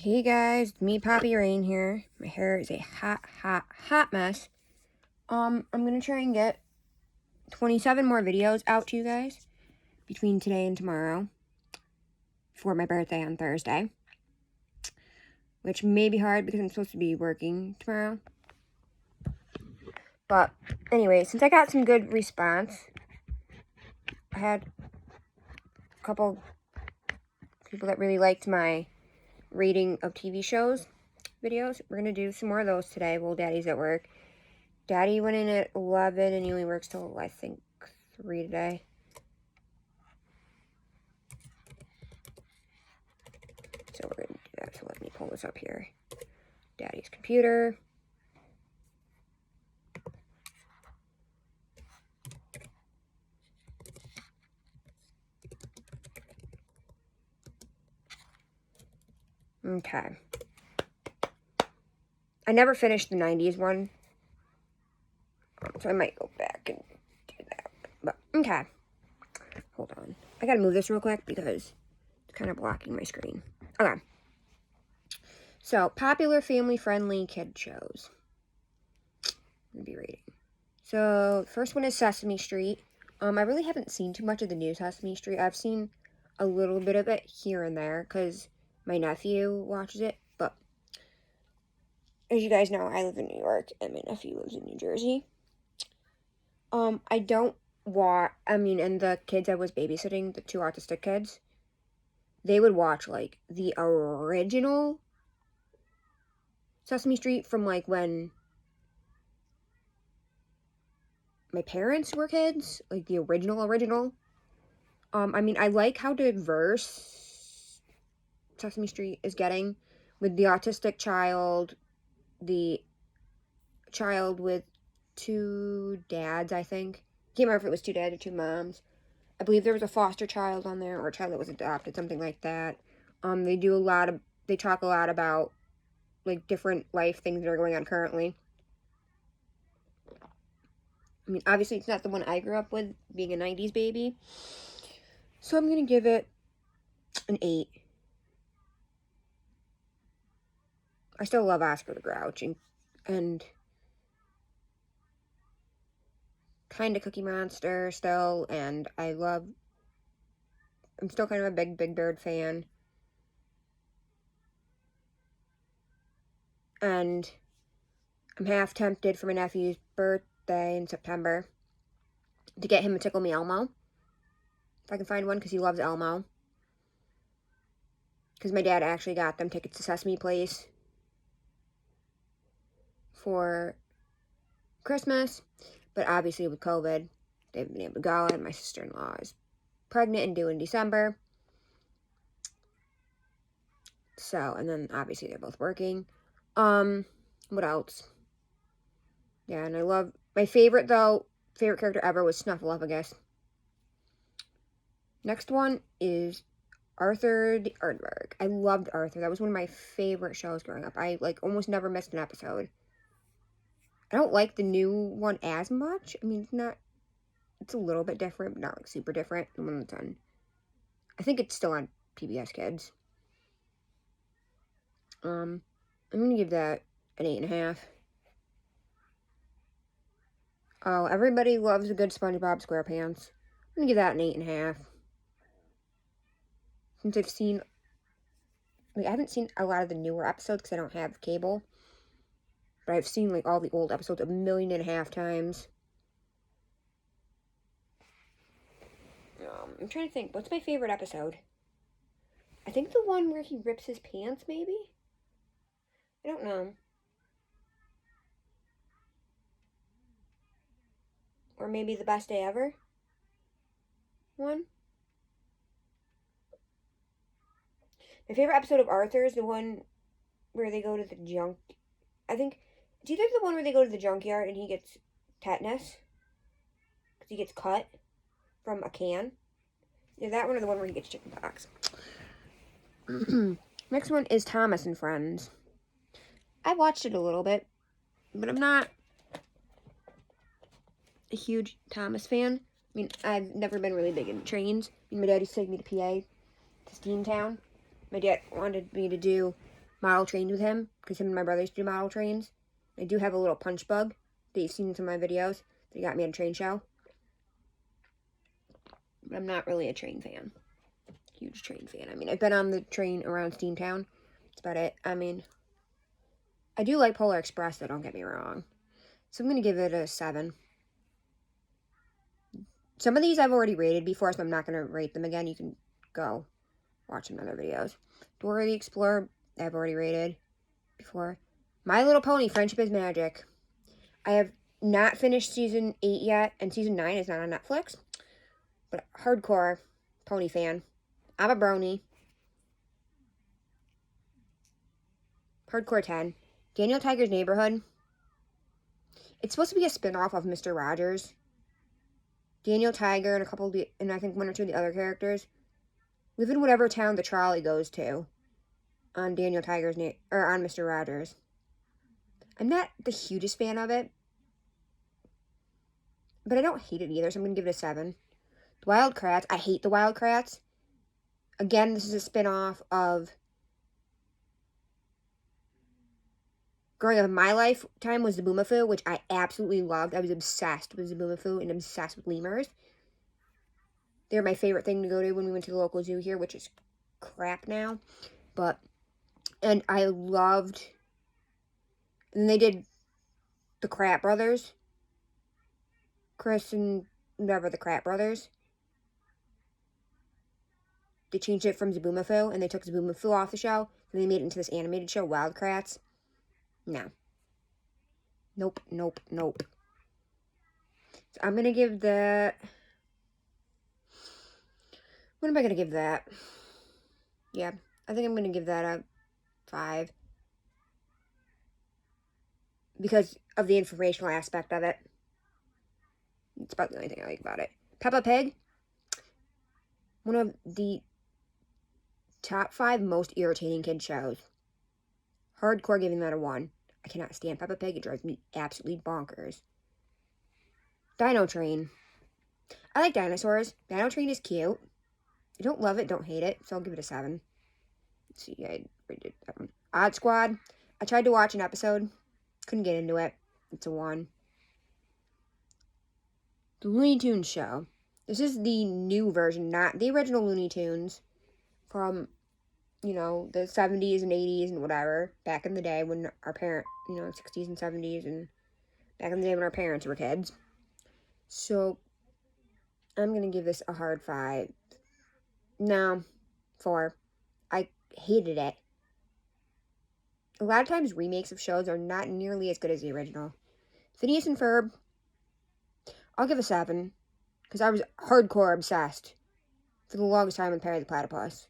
Hey guys, it's me, Poppy Rain here. My hair is a hot mess. I'm gonna try and get 27 more videos out to you guys between today and tomorrow for my birthday on Thursday, which may be hard because I'm supposed to be working tomorrow. But anyway, since I got some good response, I had a couple people that really liked my rating of TV shows videos. We're gonna do some more of those today while Daddy's at work. Daddy went in at 11 and he only works till, I think, 3 today. So we're going to do that. So let me pull this up here. Daddy's computer. Okay. I never finished the 90s one. So I might go back and do that. But, okay. Hold on. I gotta move this real quick because it's kind of blocking my screen. Okay. So, popular family-friendly kid shows. I'm gonna be rating. So, the first one is Sesame Street. I really haven't seen too much of the new Sesame Street. I've seen a little bit of it here and there because my nephew watches it. But, as you guys know, I live in New York and my nephew lives in New Jersey. I don't watch, and the kids I was babysitting, the 2 autistic kids, they would watch, like, the original Sesame Street from, like, when my parents were kids, like, the original. I like how diverse Sesame Street is getting with the autistic child, the child with 2 dads, I think. Can't remember if it was 2 dads or 2 moms. I believe there was a foster child on there or a child that was adopted, something like that. They talk a lot about, like, different life things that are going on currently. Obviously it's not the one I grew up with, being a 90s baby. So I'm going to give it an 8. I still love Oscar the Grouch and kind of Cookie Monster still, and I'm still kind of a Big Bird fan. And I'm half tempted for my nephew's birthday in September to get him a Tickle Me Elmo. If I can find one, because he loves Elmo. Because my dad actually got them tickets to Sesame Place for Christmas. But obviously with COVID, they haven't been able to go, and my sister-in-law is pregnant and due in December. So, and then obviously they're both working. What else? Yeah, and I love, my favorite character ever was Snuffleupagus. Next one is Arthur the Aardvark. I loved Arthur. That was one of my favorite shows growing up. I, like, almost never missed an episode. I don't like the new one as much. It's a little bit different, but not, like, super different. The one that's on, I think it's still on PBS Kids. I'm gonna give that an 8.5. Oh, everybody loves a good SpongeBob SquarePants. I'm gonna give that an 8.5. Since I haven't seen a lot of the newer episodes because I don't have cable. But I've seen, like, all the old episodes 1.5 million times. I'm trying to think. What's my favorite episode? I think the one where he rips his pants, maybe? I don't know. Or maybe The Best Day Ever? One? My favorite episode of Arthur is the one where they go to the junk... I think... It's either the one where they go to the junkyard and he gets tetanus. Because he gets cut from a can. Yeah, that one or the one where he gets chickenpox. Next one is Thomas and Friends. I watched it a little bit, but I'm not a huge Thomas fan. I've never been really big into trains. My dad used to take me to PA, to Steamtown. My dad wanted me to do model trains with him, because him and my brother used to do model trains. I do have a little punch bug that you've seen in some of my videos that got me at a train show. But I'm not really a train fan. Huge train fan. I mean, I've been on the train around Steamtown. That's about it. I mean, I do like Polar Express, though, don't get me wrong. So I'm going to give it a 7. Some of these I've already rated before, so I'm not going to rate them again. You can go watch some other videos. Dora the Explorer, I've already rated before. My Little Pony, Friendship is Magic. I have not finished season 8 yet, and season 9 is not on Netflix. But hardcore pony fan. I'm a brony. Hardcore 10. Daniel Tiger's Neighborhood. It's supposed to be a spin-off of Mr. Rogers. Daniel Tiger and a couple of the, and I think 1 or 2 of the other characters live in whatever town the trolley goes to on Daniel Tiger's or on Mr. Rogers. I'm not the hugest fan of it, but I don't hate it either, so I'm going to give it a 7. The Wild Kratts. I hate the Wild Kratts. Again, this is a spin-off of growing up in my lifetime was Zoboomafoo, which I absolutely loved. I was obsessed with Zoboomafoo and obsessed with lemurs. They're my favorite thing to go to when we went to the local zoo here, which is crap now. And I loved, and they did the Kratt Brothers. Chris and whatever, the Kratt Brothers. They changed it from Zoboomafoo, and they took Zoboomafoo off the show, and they made it into this animated show, Wild Kratts. No. Nope, nope, nope. So I'm going to give that... What am I going to give that? Yeah, I think I'm going to give that a 5. Because of the informational aspect of it. It's about the only thing I like about it. Peppa Pig. One of the top 5 most irritating kid shows. Hardcore giving that a 1. I cannot stand Peppa Pig. It drives me absolutely bonkers. Dino Train. I like dinosaurs. Dino Train is cute. I don't love it, don't hate it, so I'll give it a 7. Let's see, I rated that one. Odd Squad. I tried to watch an episode. Couldn't get into it. It's a 1. The Looney Tunes show. This is the new version, not the original Looney Tunes from, you know, the 70s and 80s and whatever, back in the day when our 60s and 70s, and back in the day when our parents were kids. So, I'm going to give this a hard 5. No, 4. I hated it. A lot of times remakes of shows are not nearly as good as the original. Phineas and Ferb, I'll give a 7. Because I was hardcore obsessed for the longest time with Perry the Platypus.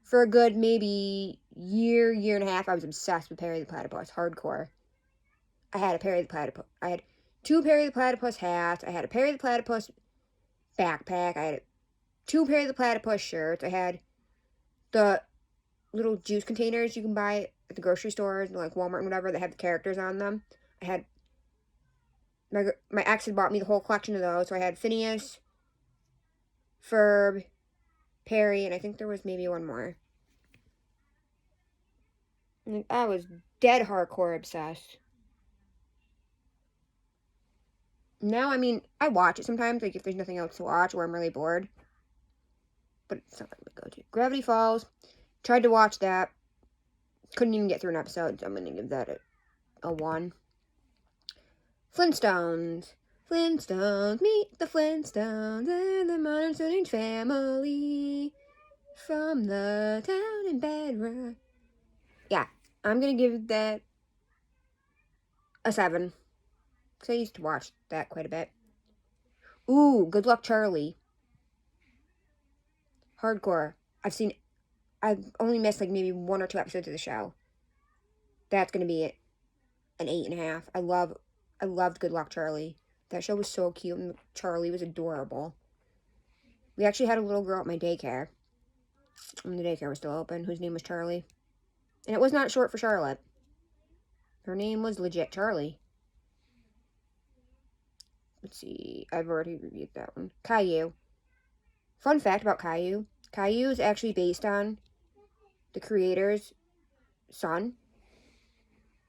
For a good maybe year and a half, I was obsessed with Perry the Platypus. Hardcore. I had a Perry the Platypus. I had 2 Perry the Platypus hats. I had a Perry the Platypus backpack. I had 2 Perry the Platypus shirts. I had the little juice containers you can buy at the grocery stores, like Walmart and whatever, that have the characters on them. I had... My ex had bought me the whole collection of those, so I had Phineas, Ferb, Perry, and I think there was maybe one more. And I was dead hardcore obsessed. Now, I mean, I watch it sometimes, like if there's nothing else to watch or I'm really bored. But it's not going to go to. Gravity Falls. Tried to watch that. Couldn't even get through an episode, so I'm going to give that a 1. Flintstones. Flintstones, meet the Flintstones and the modern Stone Age family from the town in Bedrock. Yeah, I'm going to give that a 7. Because I used to watch that quite a bit. Ooh, Good Luck Charlie. Hardcore. I've only missed like maybe 1 or 2 episodes of the show. That's going to be an 8.5. I loved Good Luck Charlie. That show was so cute, and Charlie was adorable. We actually had a little girl at my daycare, when the daycare was still open, whose name was Charlie. And it was not short for Charlotte. Her name was legit Charlie. Let's see, I've already reviewed that one. Caillou. Fun fact about Caillou. Caillou is actually based on the creators son.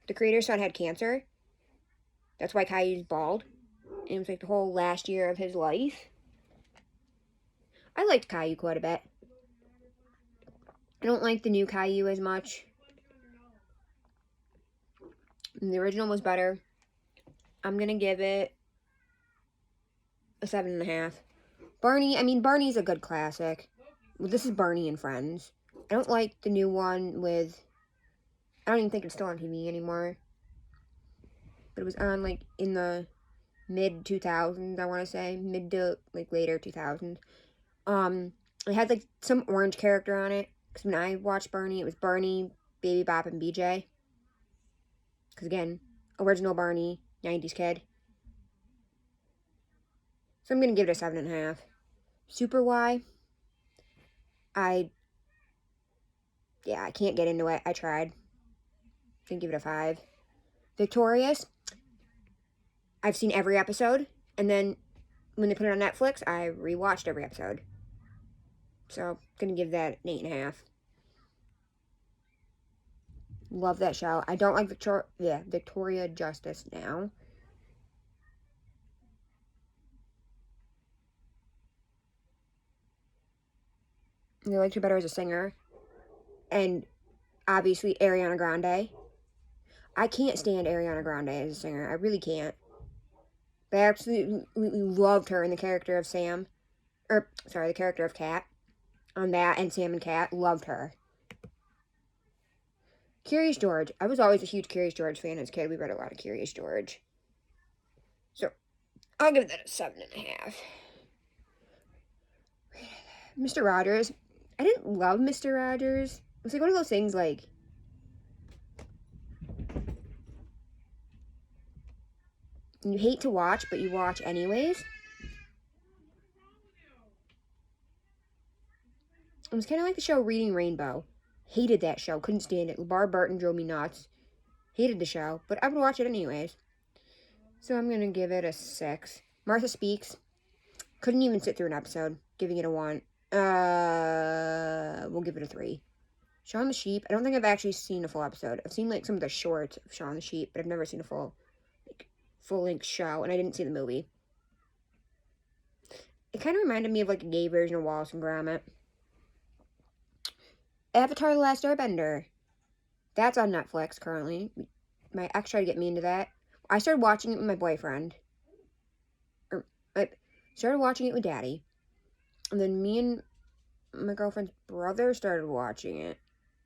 The creator's son had cancer. That's why Caillou's bald. And it was like the whole last year of his life. I liked Caillou quite a bit. I don't like the new Caillou as much. The original was better. I'm gonna give it a 7.5. Barney's a good classic. Well, this is Barney and Friends. I don't like the new one with, I don't even think it's still on TV anymore. But it was on, like, in the mid-2000s, I want to say. Mid to, like, later 2000s. It had, like, some orange character on it. Because when I watched Barney, it was Barney, Baby Bop, and BJ. Because, again, original Barney, 90s kid. So I'm going to give it a 7.5. Super Y, I can't get into it. I tried. Didn't give it a 5. Victorious, I've seen every episode. And then when they put it on Netflix, I rewatched every episode. So, going to give that an 8.5. Love that show. I don't like Victoria Justice now. I liked her better as a singer. And obviously Ariana Grande. I can't stand Ariana Grande as a singer. I really can't. But I absolutely loved her in the character of Sam. The character of Kat. On that and Sam and Kat. Loved her. Curious George. I was always a huge Curious George fan as a kid. We read a lot of Curious George. So, I'll give that a 7.5. Mr. Rogers. I didn't love Mr. Rogers. It was like one of those things like, you hate to watch, but you watch anyways. It was kind of like the show Reading Rainbow. Hated that show. Couldn't stand it. LeVar Burton drove me nuts. Hated the show, but I would watch it anyways. So I'm going to give it a 6. Martha Speaks. Couldn't even sit through an episode. Giving it a 1. We'll give it a 3. Shaun the Sheep. I don't think I've actually seen a full episode. I've seen like some of the shorts of Shaun the Sheep, but I've never seen a full-length show, and I didn't see the movie. It kind of reminded me of like a gay version of Wallace and Gromit. Avatar: The Last Airbender. That's on Netflix currently. My ex tried to get me into that. I started watching it with my boyfriend. I started watching it with Daddy. And then me and my girlfriend's brother started watching it.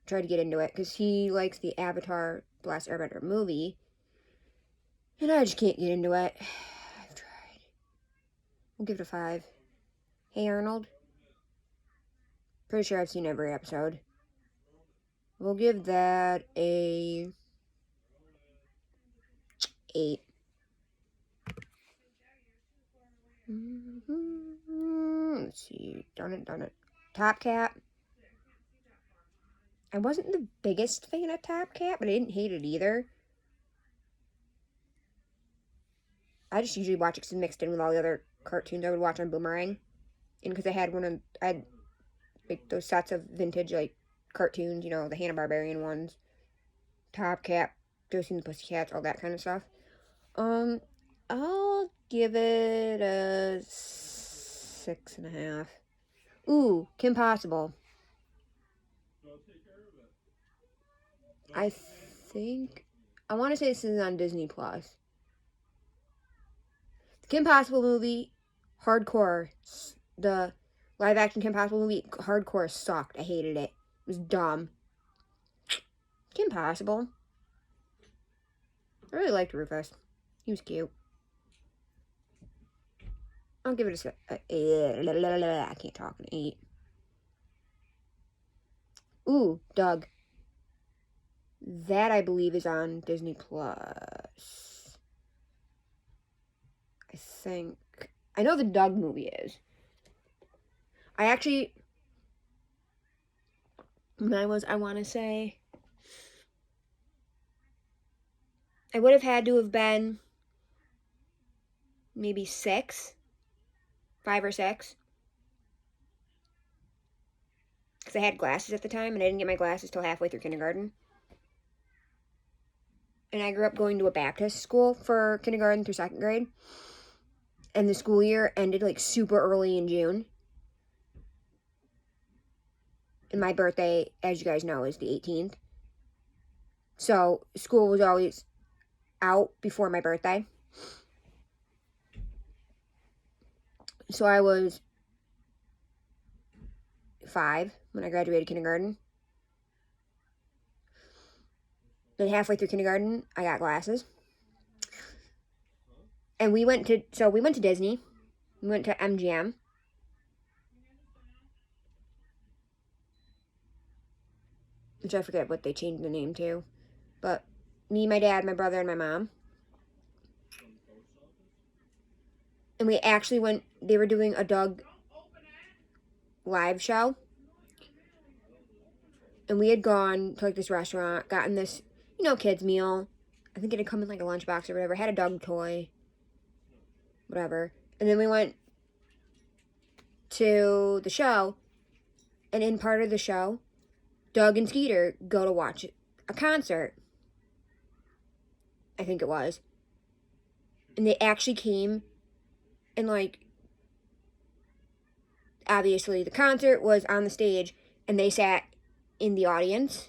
Tried to get into it because he likes the Avatar: The Last Airbender movie. And I just can't get into it. I've tried. We'll give it a 5. Hey Arnold. Pretty sure I've seen every episode. We'll give that a 8. Let's see. Darn it. Top Cat. I wasn't the biggest fan of Top Cat, but I didn't hate it either. I just usually watch it mixed in with all the other cartoons I would watch on Boomerang. And because I had like those sets of vintage like cartoons, you know, the Hanna-Barbarian ones. Top Cat, Josie and the Pussycats, all that kind of stuff. I'll give it a 6.5. Ooh, Kim Possible. I want to say this is on Disney Plus. The Kim Possible movie, hardcore. The live action Kim Possible movie, hardcore sucked. I hated it. It was dumb. Kim Possible. I really liked Rufus. He was cute. I'll give it I can't talk, an 8. Ooh, Doug. That, I believe, is on Disney Plus. I think. I know the Doug movie is. I want to say, I would have had to have been maybe 6. 5 or 6. Because I had glasses at the time, and I didn't get my glasses till halfway through kindergarten. and I grew up going to a Baptist school for kindergarten through 2nd grade. And the school year ended like super early in June. And my birthday, as you guys know, is the 18th. So school was always out before my birthday. So I was 5 when I graduated kindergarten. Then halfway through kindergarten, I got glasses. And we went to Disney. We went to MGM. Which I forget what they changed the name to. But me, my dad, my brother, and my mom. And we actually went, they were doing a Doug live show. And we had gone to like this restaurant, gotten this, kids meal. I think it had come in like a lunchbox or whatever. Had a Doug toy. Whatever. And then we went to the show. And in part of the show, Doug and Skeeter go to watch a concert. I think it was. And they actually came and like, obviously the concert was on the stage and they sat in the audience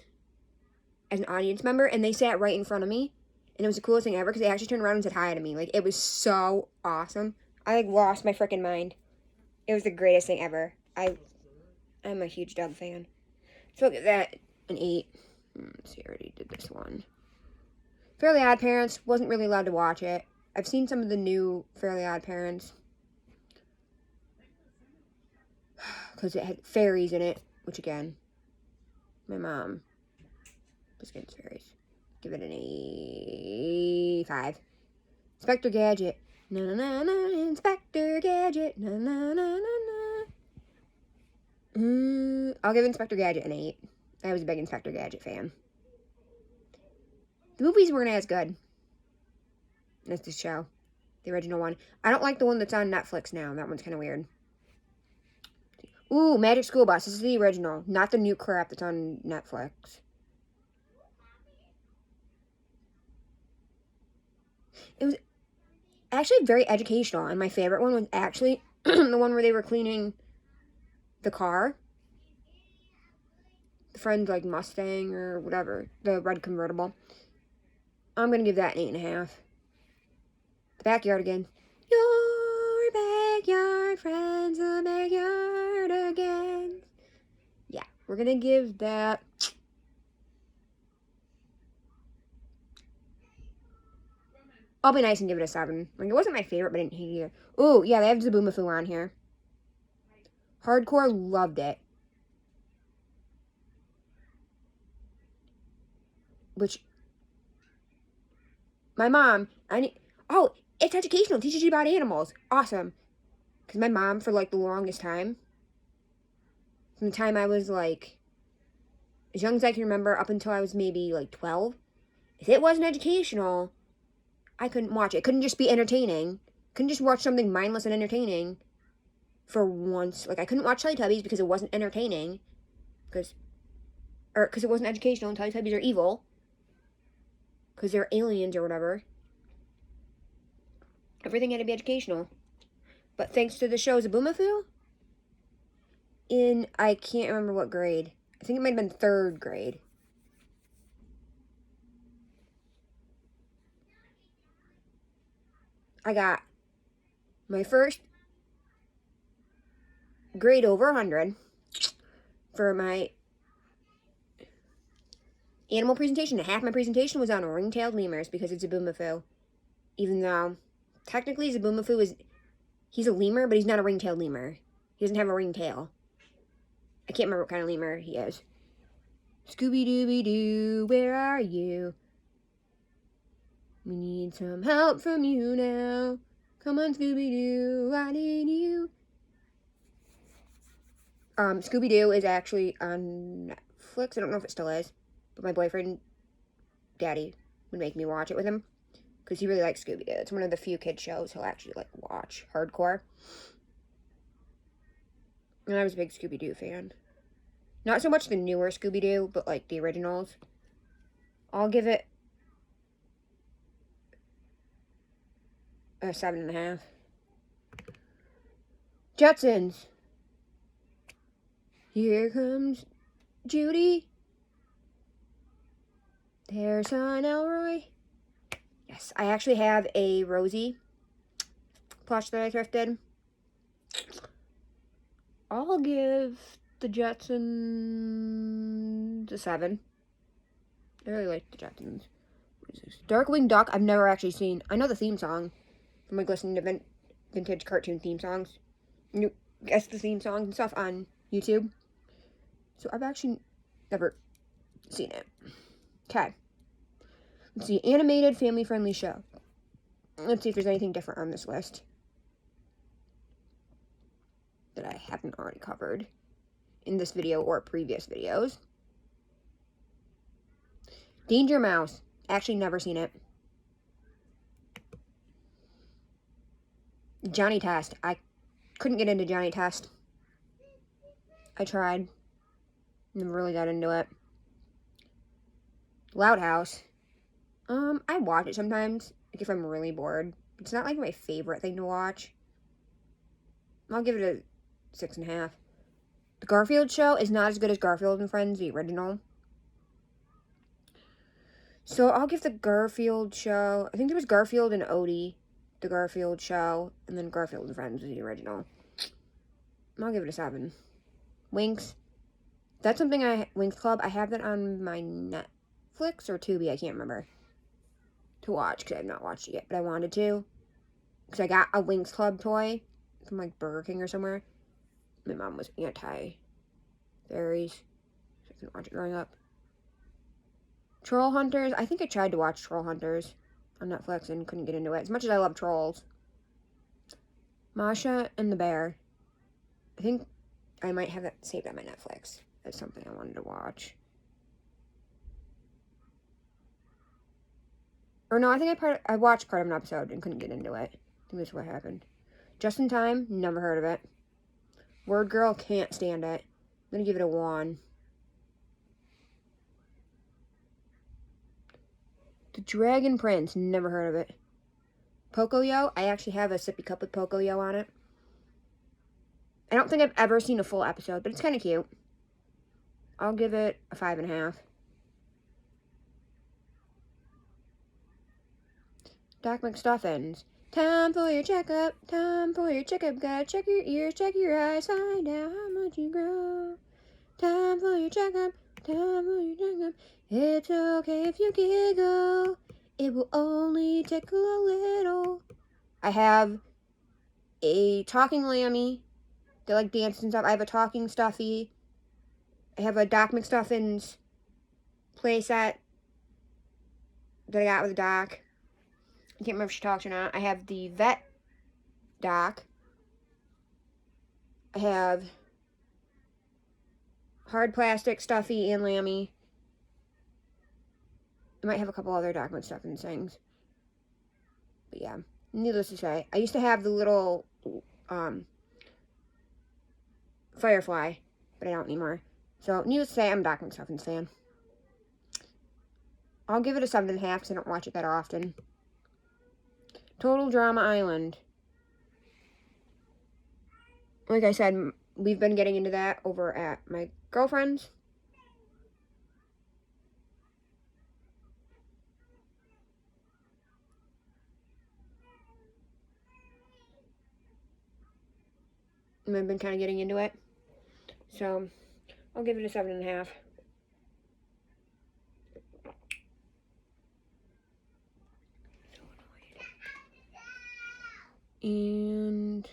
as an audience member and they sat right in front of me. And it was the coolest thing ever because they actually turned around and said hi to me. Like, it was so awesome. I like lost my freaking mind. It was the greatest thing ever. I'm a huge Doug fan. So I'll give that an 8. Let's see, I already did this one. Fairly Odd Parents. Wasn't really allowed to watch it. I've seen some of the new Fairly Odd Parents. Because it had fairies in it. Which, again, my mom was against fairies. Give it an 5. Inspector Gadget. Na na na na. Inspector Gadget. Na na na na na. I'll give Inspector Gadget an 8. I was a big Inspector Gadget fan. The movies weren't as good as the show. The original one. I don't like the one that's on Netflix now. That one's kind of weird. Ooh, Magic School Bus. This is the original. Not the new crap that's on Netflix. It was actually very educational. And my favorite one was actually the one where they were cleaning the car. The friend's like Mustang or whatever. The red convertible. I'm going to give that an 8.5. The Backyard again. Your backyard friends, the backyard again. Yeah, we're going to give that... I'll be nice and give it a 7. Like, it wasn't my favorite, but I didn't hate it either. Ooh, yeah, they have Zaboomafoo on here. Hardcore loved it. Which... My mom, oh, it's educational. It teaches you about animals. Awesome. Because my mom, for like the longest time, from the time I was like, as young as I can remember, up until I was maybe like 12, if it wasn't educational, I couldn't watch it. It couldn't just be entertaining. Couldn't just watch something mindless and entertaining for once. Like, I couldn't watch Teletubbies because it wasn't entertaining. Because it wasn't educational and Teletubbies are evil. Because they're aliens or whatever. Everything had to be educational. But thanks to the show Zaboomafoo, I can't remember what grade. I think it might have been 3rd grade. I got my first grade over 100 for my animal presentation. Half my presentation was on ring-tailed lemurs because it's Zaboomafoo. Even though, technically, Zaboomafoo he's a lemur, but he's not a ring-tailed lemur. He doesn't have a ring-tail. I can't remember what kind of lemur he is. Scooby-Dooby-Doo, where are you? We need some help from you now. Come on, Scooby-Doo, I need you. Scooby-Doo is actually on Netflix. I don't know if it still is. But my boyfriend, Daddy, would make me watch it with him. Because he really likes Scooby-Doo. It's one of the few kid shows he'll actually, like, watch hardcore. And I was a big Scooby-Doo fan. Not so much the newer Scooby-Doo, but, like, the originals. I'll give it a 7.5. Jetsons. Here comes Judy. There's son Elroy. Yes, I actually have a Rosie plush that I thrifted. I'll give the Jetsons a 7. I really like the Jetsons. What is this? Darkwing Duck, I've never actually seen. I know the theme song from like listening to vintage cartoon theme songs. You guess the theme songs and stuff on YouTube. So I've actually never seen it. Okay. Let's see. Animated family-friendly show. Let's see if there's anything different on this list that I haven't already covered in this video or previous videos. Danger Mouse. Actually never seen it. Johnny Test. I couldn't get into Johnny Test. I tried. Never really got into it. Loud House. I watch it sometimes, like if I'm really bored. It's not like my favorite thing to watch. I'll give it a 6.5. The Garfield Show is not as good as Garfield and Friends, the original. So I'll give the Garfield Show, I think there was Garfield and Odie, the Garfield Show, and then Garfield and Friends was the original. I'll give it a 7. Winx. That's something Winx Club, I have that on my Netflix or Tubi, I can't remember, to watch, because I have not watched it yet, but I wanted to, because I got a Winx Club toy from like Burger King or somewhere. My mom was anti-fairies, so I couldn't watch it growing up. Troll Hunters, I think I tried to watch Troll Hunters on Netflix and couldn't get into it, as much as I love trolls. Masha and the Bear, I think I might have that saved on my Netflix. That's something I wanted to watch. Or no, I think I watched part of an episode and couldn't get into it. I think that's what happened. Just in Time, never heard of it. Word Girl, can't stand it. I'm gonna give it a 1. The Dragon Prince, never heard of it. Pocoyo, I actually have a sippy cup with Pocoyo on it. I don't think I've ever seen a full episode, but it's kind of cute. I'll give it a 5.5. Doc McStuffins. Time for your checkup. Time for your checkup. Gotta check your ears, check your eyes, find out how much you grow. Time for your checkup. Time for your checkup. It's okay if you giggle. It will only tickle a little. I have a talking Lammy that like dances and stuff. I have a talking Stuffy. I have a Doc McStuffins playset that I got with Doc. I can't remember if she talks or not. I have the vet Doc. I have hard plastic Stuffy and Lammy. I might have a couple other Doc McStuffins things. But yeah, needless to say, I used to have the little Firefly, but I don't anymore. So, needless to say, I'm a Doc McStuffins fan. I'll give it a 7.5 because I don't watch it that often. Total Drama Island. Like I said, we've been getting into that over at my girlfriend's. And I've been kind of getting into it. So, I'll give it a 7.5. And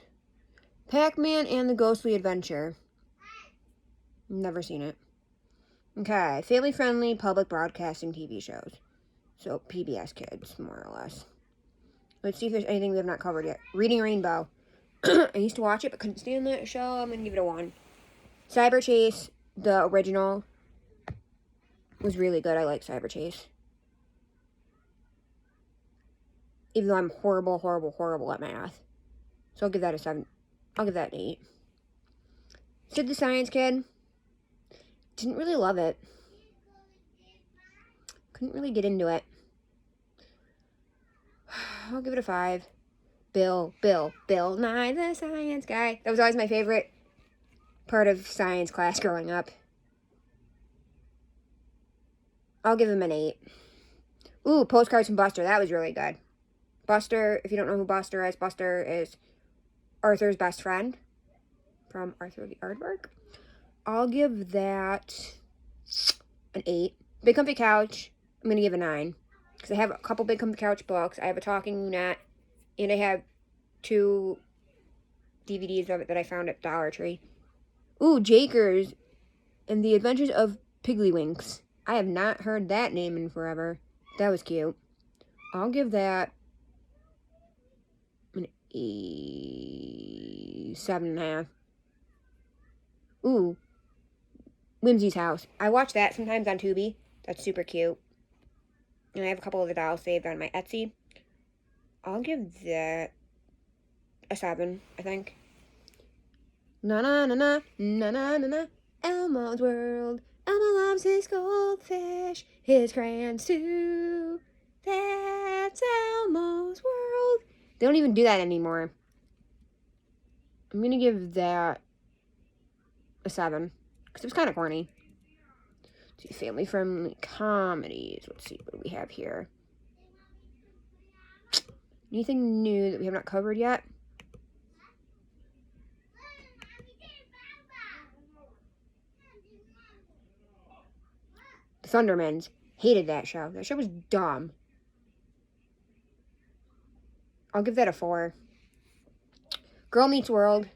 Pac-Man and the Ghostly Adventure. Never seen it. Okay, family-friendly public broadcasting TV shows. So, PBS Kids, more or less. Let's see if there's anything we have not covered yet. Reading Rainbow. I used to watch it, but couldn't stand that show. I'm going to give it a 1. Cyber Chase, the original, was really good. I like Cyber Chase. Even though I'm horrible, horrible, horrible at math. So I'll give that a 7. I'll give that an 8. Sid the Science Kid. Didn't really love it. Couldn't really get into it. I'll give it a 5. Bill Nye the Science Guy. That was always my favorite part of science class growing up. I'll give him an 8. Ooh, Postcards from Buster. That was really good. Buster, if you don't know who Buster is Arthur's best friend from Arthur the Aardvark. I'll give that an 8. Big Comfy Couch, I'm going to give a 9. Because I have a couple Big Comfy Couch books. I have a Talking Lunette. And I have 2 DVDs of it that I found at Dollar Tree. Ooh, Jakers and the Adventures of Piggly-Winks. I have not heard that name in forever. That was cute. I'll give that an 7.5. Ooh, Whimsy's House. I watch that sometimes on Tubi. That's super cute. And I have a couple of the dolls saved on my Etsy. I'll give that a 7, I think. Na na na na na na na na. Elmo's World. Elmo loves his goldfish, his crayons too. That's Elmo's World. They don't even do that anymore. I'm gonna give that a 7 because it was kind of corny. Let's see, family-friendly comedies. Let's see, what do we have here? Anything new that we have not covered yet? The Thundermans. Hated that show. That show was dumb. I'll give that a 4. Girl Meets World.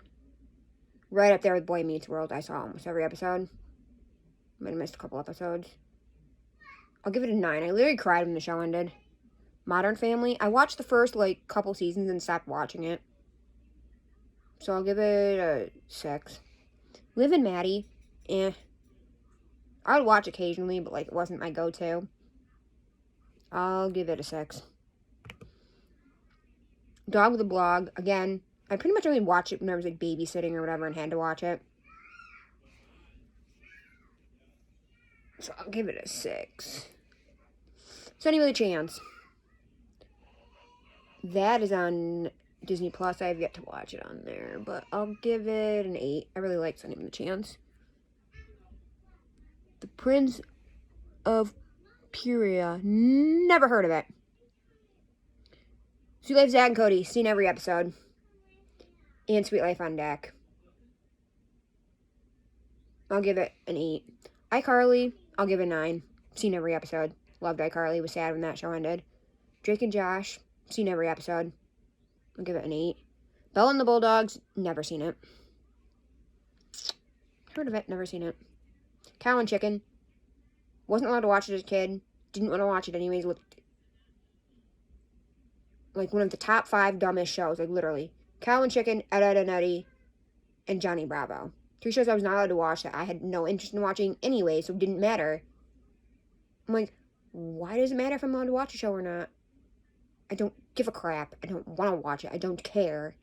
Right up there with Boy Meets World. I saw almost every episode. Might have missed a couple episodes. I'll give it a 9. I literally cried when the show ended. Modern Family. I watched the first, couple seasons and stopped watching it. So I'll give it a 6. Liv and Maddie. I would watch occasionally, but, it wasn't my go-to. I'll give it a 6. Dog with a Blog. Again, I pretty much only watched it when I was, babysitting or whatever and had to watch it. So I'll give it a 6. Sunny with a Chance. That is on Disney Plus. I have yet to watch it on there, but I'll give it an 8. I really like Sunny with a Chance. The Prince of Puria. Never heard of it. Sweet Life, Zack and Cody. Seen every episode. And Sweet Life on Deck. I'll give it an 8. iCarly. I'll give it a 9. Seen every episode. Loved iCarly. Was sad when that show ended. Drake and Josh. Seen every episode. I'll give it an 8. Belle and the Bulldogs. Never seen it. Heard of it. Never seen it. Cow and Chicken. Wasn't allowed to watch it as a kid. Didn't want to watch it anyways. Looked like one of the top 5 dumbest shows. Literally. Cow and Chicken, Ed, Edd and Eddy, and Johnny Bravo. 3 shows I was not allowed to watch that I had no interest in watching anyway, so it didn't matter. I'm like, why does it matter if I'm allowed to watch a show or not? I don't give a crap. I don't want to watch it. I don't care.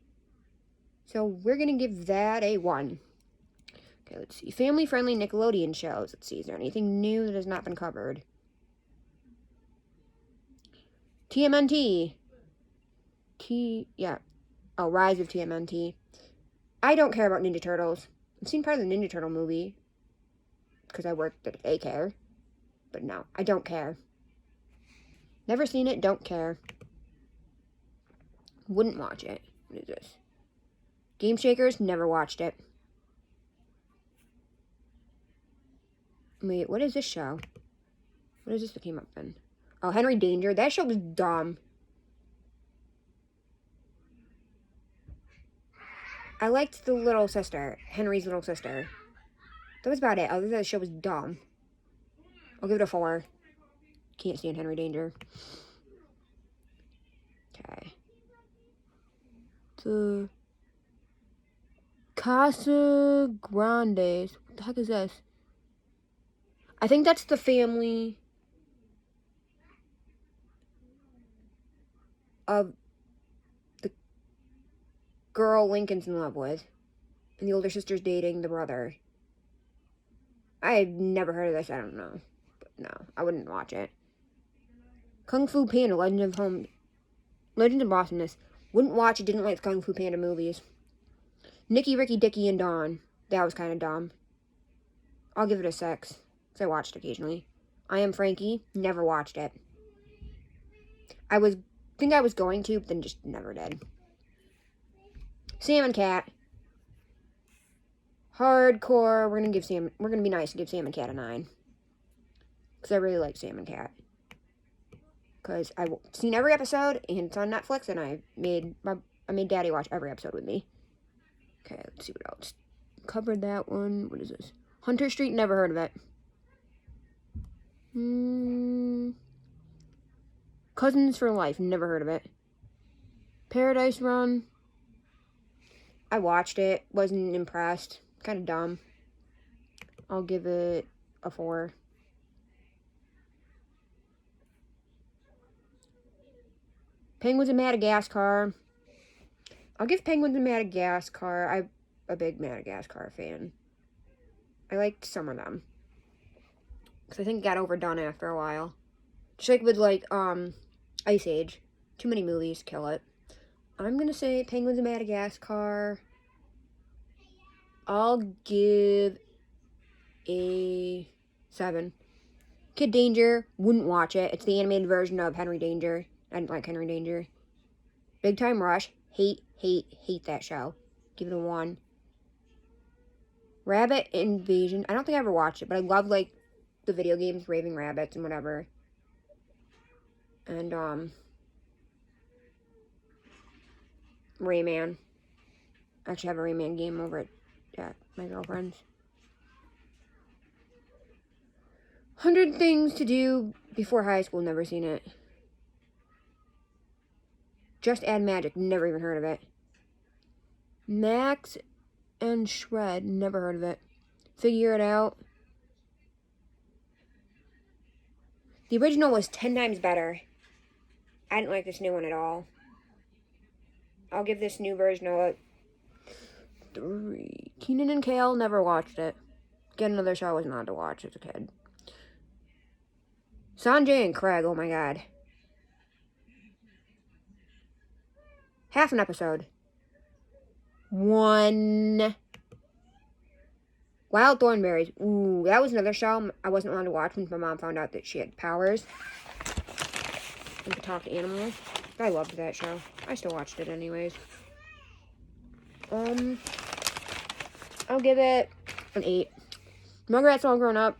So we're going to give that a 1. Okay, let's see. Family-friendly Nickelodeon shows. Let's see. Is there anything new that has not been covered? TMNT. Oh, Rise of TMNT. I don't care about Ninja Turtles. I've seen part of the Ninja Turtle movie because I worked at a daycare. But no, I don't care. Never seen it, don't care. Wouldn't watch it. What is this? Game Shakers, never watched it. Wait, what is this show? What is this that came up then? Oh, Henry Danger. That show was dumb. I liked the little sister. Henry's little sister. That was about it. Other than the show was dumb. I'll give it a 4. Can't stand Henry Danger. Okay. The Casa Grandes. What the heck is this? I think that's the family of the girl Lincoln's in love with. And the older sister's dating the brother. I've never heard of this. I don't know. But no, I wouldn't watch it. Kung Fu Panda, Legend of Awesomeness. Wouldn't watch it, didn't like the Kung Fu Panda movies. Nicky, Ricky, Dicky, and Dawn. That was kind of dumb. I'll give it a 6, because I watched it occasionally. I Am Frankie. Never watched it. Think I was going to, but then just never did. Sam and Cat. Hardcore. We're gonna be nice and give Sam and Cat a 9. Because I really like Sam and Cat. Because I've seen every episode, and it's on Netflix, and I made Daddy watch every episode with me. Okay, let's see what else. Covered that one. What is this? Hunter Street, never heard of it. Cousins for Life, never heard of it. Paradise Run. I watched it, wasn't impressed. Kind of dumb. I'll give it a 4. Penguins of Madagascar. I'll give Penguins of Madagascar. I'm a big Madagascar fan. I liked some of them. Because I think it got overdone after a while. Just like with, like, Ice Age. Too many movies, kill it. I'm going to say Penguins of Madagascar. I'll give a 7. Kid Danger, wouldn't watch it. It's the animated version of Henry Danger. I didn't like Henry Danger. Big Time Rush, hate that show. Give it a 1. Rabbit Invasion, I don't think I ever watched it, but I love, like, the video games, Raving Rabbits and whatever. And, Rayman. I actually have a Rayman game over at my girlfriend's. 100 Things to Do Before High School, never seen it. Just Add Magic, never even heard of it. Max and Shred, never heard of it. Figure It Out. The original was 10 times better. I didn't like this new one at all. I'll give this new version a 3. Kenan and Kel, never watched it. Again, another show I wasn't allowed to watch as a kid. Sanjay and Craig, oh my god. Half an episode. 1. Wild Thornberrys. Ooh, that was another show I wasn't allowed to watch when my mom found out that she had powers and could talk to animals. I loved that show. I still watched it anyways. I'll give it an 8. Rugrats All Grown Up.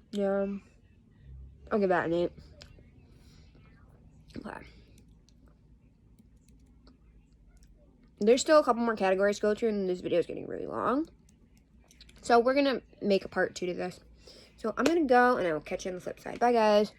Yeah. I'll give that an 8. Okay. There's still a couple more categories to go through, and this video is getting really long. So we're going to make a part 2 to this. So I'm going to go, and I will catch you on the flip side. Bye, guys.